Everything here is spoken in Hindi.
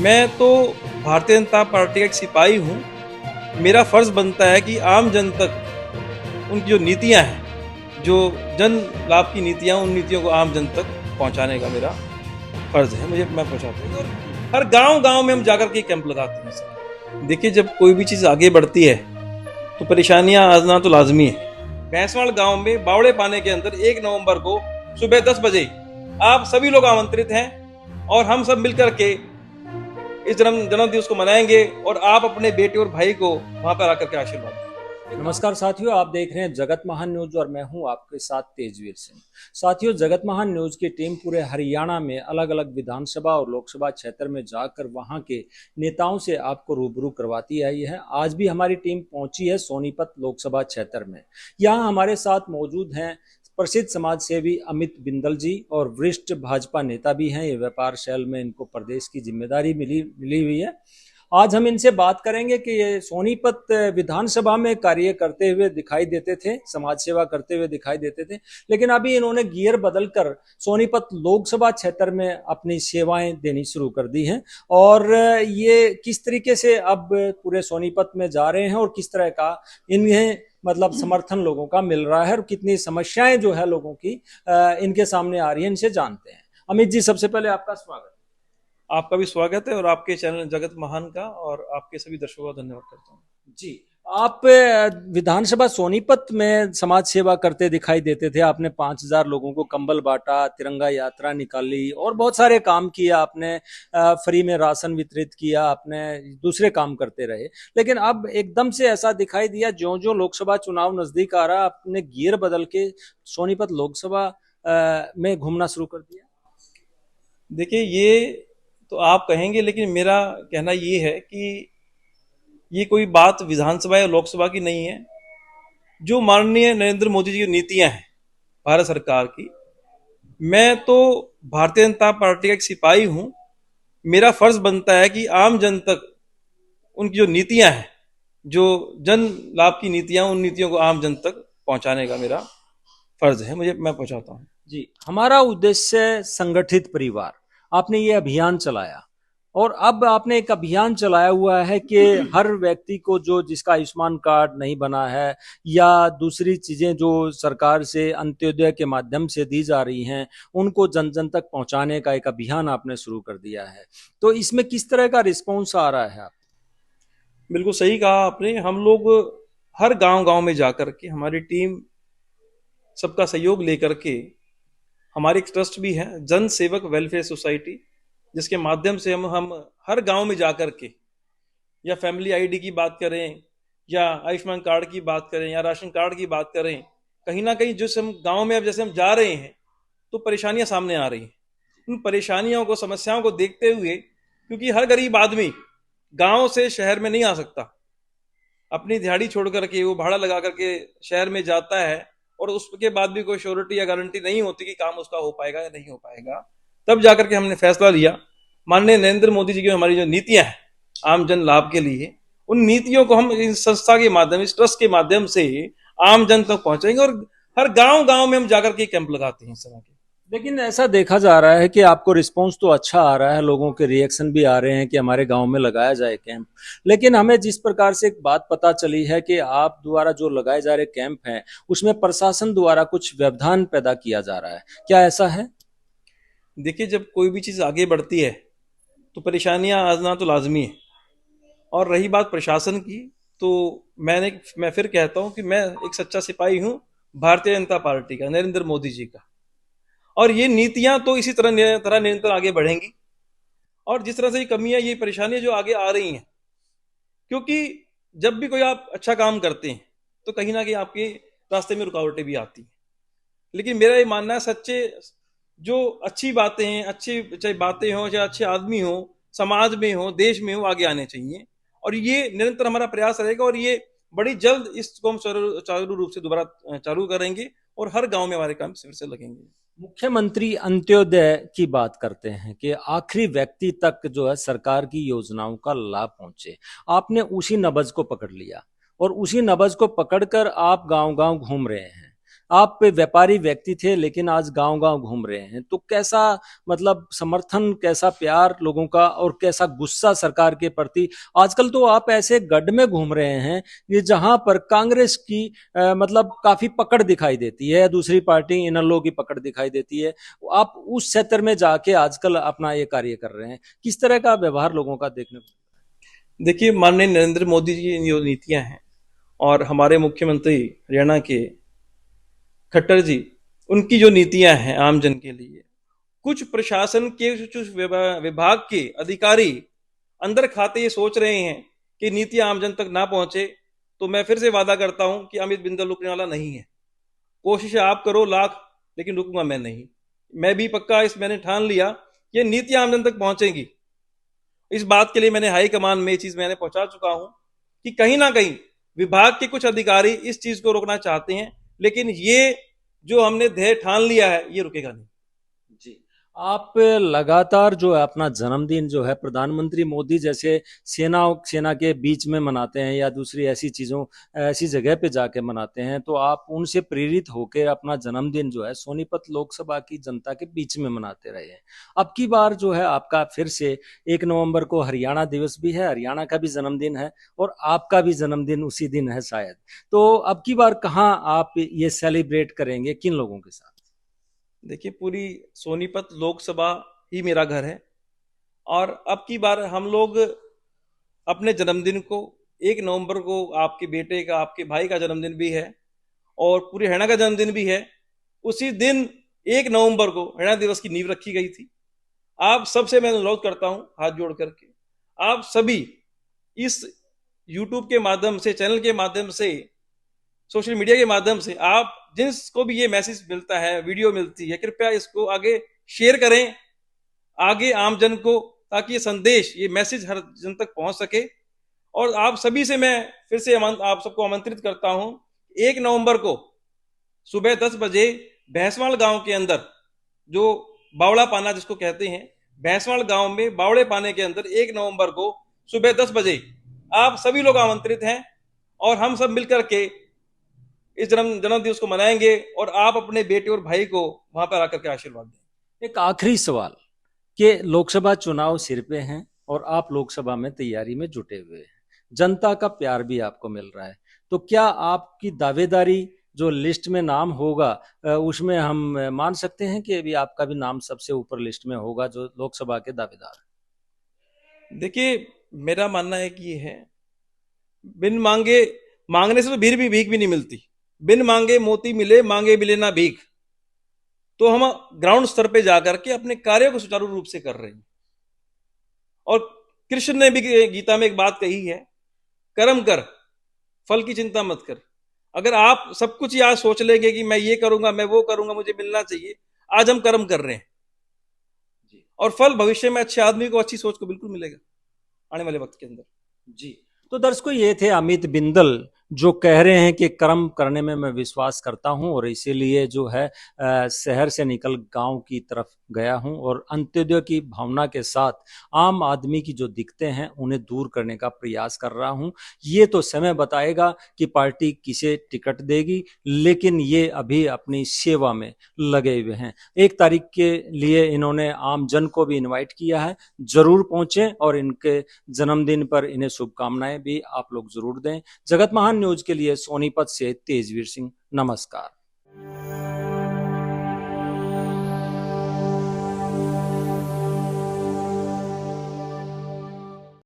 मैं तो भारतीय जनता पार्टी का एक सिपाही हूँ। मेरा फ़र्ज़ बनता है कि आम जन तक उनकी जो नीतियाँ हैं, जो जन लाभ की नीतियाँ, उन नीतियों को आम जन तक पहुँचाने का मेरा फ़र्ज़ है। मैं पहुँचाता हूँ और हर गाँव-गाँव में हम जाकर के कैंप लगाते हैं सर। देखिए, जब कोई भी चीज़ आगे बढ़ती है, तो परेशानियाँ आना तो लाज़मी है। भैंसवाड़ गाँव में बावड़े पाने के अंदर 1 नवंबर को सुबह 10 बजे आप सभी लोग आमंत्रित हैं और हम सब मिलकर के इस जन्म दिवस को मनाएंगे और आप अपने बेटे और भाई को वहां पर आकर के आशीर्वाद दें। नमस्कार साथियों, आप देख रहे हैं जगत महान न्यूज और मैं हूं आपके साथ तेजवीर सिंह। साथियों, जगत महान न्यूज की टीम पूरे हरियाणा में अलग अलग विधानसभा और लोकसभा क्षेत्र में जाकर वहां के नेताओं से आपको रूबरू करवाती आई है। आज भी हमारी टीम पहुंची है सोनीपत लोकसभा क्षेत्र में। यहाँ हमारे साथ मौजूद हैं प्रसिद्ध समाज सेवी अमित बिंदल जी और वरिष्ठ भाजपा नेता भी हैं। ये व्यापार शैल में इनको प्रदेश की जिम्मेदारी मिली हुई है। आज हम इनसे बात करेंगे कि ये सोनीपत विधानसभा में कार्य करते हुए दिखाई देते थे, समाज सेवा करते हुए दिखाई देते थे, लेकिन अभी इन्होंने गियर बदलकर सोनीपत लोकसभा क्षेत्र में अपनी सेवाएं देनी शुरू कर दी हैं। और ये किस तरीके से अब पूरे सोनीपत में जा रहे हैं और किस तरह का इन्हें मतलब समर्थन लोगों का मिल रहा है और कितनी समस्याएं जो है लोगों की इनके सामने आ रही है, इनसे जानते हैं। अमित जी, सबसे पहले आपका स्वागत। आपका भी स्वागत है और आपके चैनल जगत महान का और आपके सभी दर्शकों का धन्यवाद करता हूँ। जी, आप विधानसभा सोनीपत में समाज सेवा करते दिखाई देते थे। आपने 5,000 लोगों को कंबल बांटा, तिरंगा यात्रा निकाली और बहुत सारे काम किया आपने। फ्री में राशन वितरित किया आपने, दूसरे काम करते रहे। लेकिन अब एकदम से ऐसा दिखाई दिया, ज्यों-ज्यों लोकसभा चुनाव नजदीक आ रहा, आपने गियर बदल के सोनीपत लोकसभा में घूमना शुरू कर दिया। देखिए, ये तो आप कहेंगे, लेकिन मेरा कहना ये है कि ये कोई बात विधानसभा या लोकसभा की नहीं है। जो माननीय नरेंद्र मोदी जी की नीतियां हैं भारत सरकार की, मैं तो भारतीय जनता पार्टी का एक सिपाही हूं। मेरा फर्ज बनता है कि आम जन तक उनकी जो नीतियां हैं, जो जन लाभ की नीतियां, उन नीतियों को आम जन तक पहुंचाने का मेरा फर्ज है। मैं पहुंचाता हूं। जी, हमारा उद्देश्य है संगठित परिवार। आपने ये अभियान चलाया और अब आपने एक अभियान चलाया हुआ है कि हर व्यक्ति को जो जिसका आयुष्मान कार्ड नहीं बना है या दूसरी चीजें जो सरकार से अंत्योदय के माध्यम से दी जा रही हैं, उनको जन जन तक पहुंचाने का एक अभियान आपने शुरू कर दिया है। तो इसमें किस तरह का रिस्पॉन्स आ रहा है आप? बिल्कुल सही कहा आपने। हम लोग हर गांव-गांव में जाकर के, हमारी टीम सबका सहयोग लेकर के, हमारी एक ट्रस्ट भी है, जन सेवक वेलफेयर सोसाइटी, जिसके माध्यम से हम हर गांव में जाकर के, या फैमिली आईडी की बात करें, या आयुष्मान कार्ड की बात करें, या राशन कार्ड की बात करें, कहीं ना कहीं जिस हम गांव में अब जैसे हम जा रहे हैं तो परेशानियां सामने आ रही हैं। उन परेशानियों को, समस्याओं को देखते हुए, क्योंकि हर गरीब आदमी गांव से शहर में नहीं आ सकता, अपनी दिहाड़ी छोड़ करके वो भाड़ा लगा करके शहर में जाता है और उसके बाद भी कोई श्योरिटी या गारंटी नहीं होती कि काम उसका हो पाएगा या नहीं हो पाएगा। तब जाकर के हमने फैसला लिया, माननीय नरेंद्र मोदी जी की हमारी जो नीतियां हैं आम जन लाभ के लिए, उन नीतियों को हम इस संस्था के माध्यम, इस ट्रस्ट के माध्यम से आम जन तक पहुंचाएंगे और हर गांव-गांव में हम जाकर के कैंप लगाते हैं इस तरह के। लेकिन ऐसा देखा जा रहा है कि आपको रिस्पांस तो अच्छा आ रहा है, लोगों के रिएक्शन भी आ रहे हैं कि हमारे गांव में लगाया जाए कैंप। लेकिन हमें जिस प्रकार से एक बात पता चली है कि आप द्वारा जो लगाए जा रहे कैंप हैं, उसमें प्रशासन द्वारा कुछ व्यवधान पैदा किया जा रहा है, क्या ऐसा है? देखिए, जब कोई भी चीज़ आगे बढ़ती है तो परेशानियां आना तो लाजमी है। और रही बात प्रशासन की, तो मैं फिर कहता हूं कि मैं एक सच्चा सिपाही हूं भारतीय जनता पार्टी का, नरेंद्र मोदी जी का। और ये नीतियां तो इसी तरह निरंतर आगे बढ़ेंगी। और जिस तरह से ये कमियां, ये परेशानियां जो आगे आ रही हैं, क्योंकि जब भी कोई आप अच्छा काम करते हैं तो कहीं ना कहीं आपके रास्ते में रुकावटें भी आती हैं। लेकिन मेरा ये मानना है, सच्चे जो अच्छी बातें हैं, अच्छी चाहे बातें हों, चाहे अच्छे आदमी हो, समाज में हो, देश में हो, आगे आने चाहिए। और ये निरंतर हमारा प्रयास रहेगा और ये बड़ी जल्द इसको हम चालू रूप से दोबारा चालू करेंगे और हर गांव में हमारे काम फिर से लगेंगे। मुख्यमंत्री अंत्योदय की बात करते हैं कि आखिरी व्यक्ति तक जो है सरकार की योजनाओं का लाभ पहुंचे। आपने उसी नब्ज को पकड़ लिया और उसी नब्ज को पकड़कर आप गांव-गांव घूम रहे हैं। आप व्यापारी व्यक्ति थे लेकिन आज गांव-गांव घूम रहे हैं, तो कैसा मतलब समर्थन, कैसा प्यार लोगों का और कैसा गुस्सा सरकार के प्रति? आजकल तो आप ऐसे गढ़ में घूम रहे हैं ये जहां पर कांग्रेस की मतलब काफी पकड़ दिखाई देती है, दूसरी पार्टी इनेलो की पकड़ दिखाई देती है। आप उस क्षेत्र में जाके आजकल अपना ये कार्य कर रहे हैं, किस तरह का व्यवहार लोगों का देखने को? देखिए, माननीय नरेंद्र मोदी जी की जो नीतियां हैं और हमारे मुख्यमंत्री हरियाणा के खट्टर जी, उनकी जो नीतियां हैं आम जन के लिए, कुछ प्रशासन के कुछ विभाग के अधिकारी अंदर खाते ये सोच रहे हैं कि नीति आम जन तक ना पहुंचे, तो मैं फिर से वादा करता हूं कि अमित बिंदल रुकने वाला नहीं है। कोशिश आप करो लाख, लेकिन रुकूंगा मैं नहीं। मैं भी पक्का इस मैंने ठान लिया कि नीति आम जन तक पहुंचेगी। इस बात के लिए मैंने हाई कमान में ये चीज मैंने पहुंचा चुका हूं कि कहीं ना कहीं विभाग के कुछ अधिकारी इस चीज को रोकना चाहते हैं, लेकिन ये जो हमने ध्येय ठान लिया है ये रुकेगा नहीं। जी, आप लगातार जो है अपना जन्मदिन जो है प्रधानमंत्री मोदी जैसे सेना के बीच में मनाते हैं या दूसरी ऐसी चीज़ों ऐसी जगह पे जाके मनाते हैं, तो आप उनसे प्रेरित होकर अपना जन्मदिन जो है सोनीपत लोकसभा की जनता के बीच में मनाते रहे हैं। अब की बार जो है आपका फिर से 1 नवंबर को हरियाणा दिवस भी है, हरियाणा का भी जन्मदिन है और आपका भी जन्मदिन उसी दिन है शायद। तो अब की बार कहाँ आप ये सेलिब्रेट करेंगे, किन लोगों के साथ? देखिए, पूरी सोनीपत लोकसभा ही मेरा घर है और अब की बार हम लोग अपने जन्मदिन को 1 नवंबर को, आपके बेटे का, आपके भाई का जन्मदिन भी है और पूरी हरियाणा का जन्मदिन भी है। उसी दिन 1 नवंबर को हरियाणा दिवस की नींव रखी गई थी। आप सबसे मैं अनुरोध करता हूं हाथ जोड़ करके, आप सभी इस यूट्यूब के माध्यम से, चैनल के माध्यम से, सोशल मीडिया के माध्यम से, आप जिसको भी ये मैसेज मिलता है, वीडियो मिलती है, कृपया इसको आगे शेयर करें, आगे आम जन को, ताकि ये संदेश, ये मैसेज हर जन तक पहुंच सके। और आप सभी से मैं फिर से आप सबको आमंत्रित करता हूं, 1 नवंबर को सुबह 10 बजे भैंसवाड़ गांव के अंदर, जो बावड़ा पाना जिसको कहते हैं, भैंसवाड़ गांव में बावड़े पाने के अंदर 1 नवंबर को सुबह 10 बजे आप सभी लोग आमंत्रित हैं और हम सब मिलकर के इस जन्म दिवस को मनाएंगे और आप अपने बेटे और भाई को वहां पर आकर के आशीर्वाद दें। एक आखिरी सवाल कि लोकसभा चुनाव सिर पे हैं और आप लोकसभा में तैयारी में जुटे हुए हैं, जनता का प्यार भी आपको मिल रहा है, तो क्या आपकी दावेदारी जो लिस्ट में नाम होगा उसमें हम मान सकते हैं कि अभी आपका भी नाम सबसे ऊपर लिस्ट में होगा जो लोकसभा के दावेदार? देखिए, मेरा मानना है कि ये है, बिन मांगे, मांगने से तो भीख भी नहीं मिलती। बिन मांगे मोती मिले, मांगे मिले ना भीख। तो हम ग्राउंड स्तर पे जाकर के अपने कार्यों को सुचारू रूप से कर रहे हैं। और कृष्ण ने भी गीता में एक बात कही है, कर्म कर, फल की चिंता मत कर। अगर आप सब कुछ ही आज सोच लेंगे कि मैं ये करूंगा, मैं वो करूंगा, मुझे मिलना चाहिए, आज हम कर्म कर रहे हैं और फल भविष्य में अच्छे आदमी को, अच्छी सोच को बिल्कुल मिलेगा आने वाले वक्त के अंदर। जी, तो दर्शकों ये थे अमित बिंदल जो कह रहे हैं कि कर्म करने में मैं विश्वास करता हूं और इसीलिए जो है शहर से निकल गांव की तरफ गया हूं और अंत्योदय की भावना के साथ आम आदमी की जो दिक्कतें हैं उन्हें दूर करने का प्रयास कर रहा हूं। ये तो समय बताएगा कि पार्टी किसे टिकट देगी, लेकिन ये अभी अपनी सेवा में लगे हुए हैं। 1 तारीख के लिए इन्होंने आम जन को भी इन्वाइट किया है, जरूर पहुंचें और इनके जन्मदिन पर इन्हें शुभकामनाएं भी आप लोग जरूर दें। जगत महान न्यूज के लिए सोनीपत से तेजवीर सिंह, नमस्कार।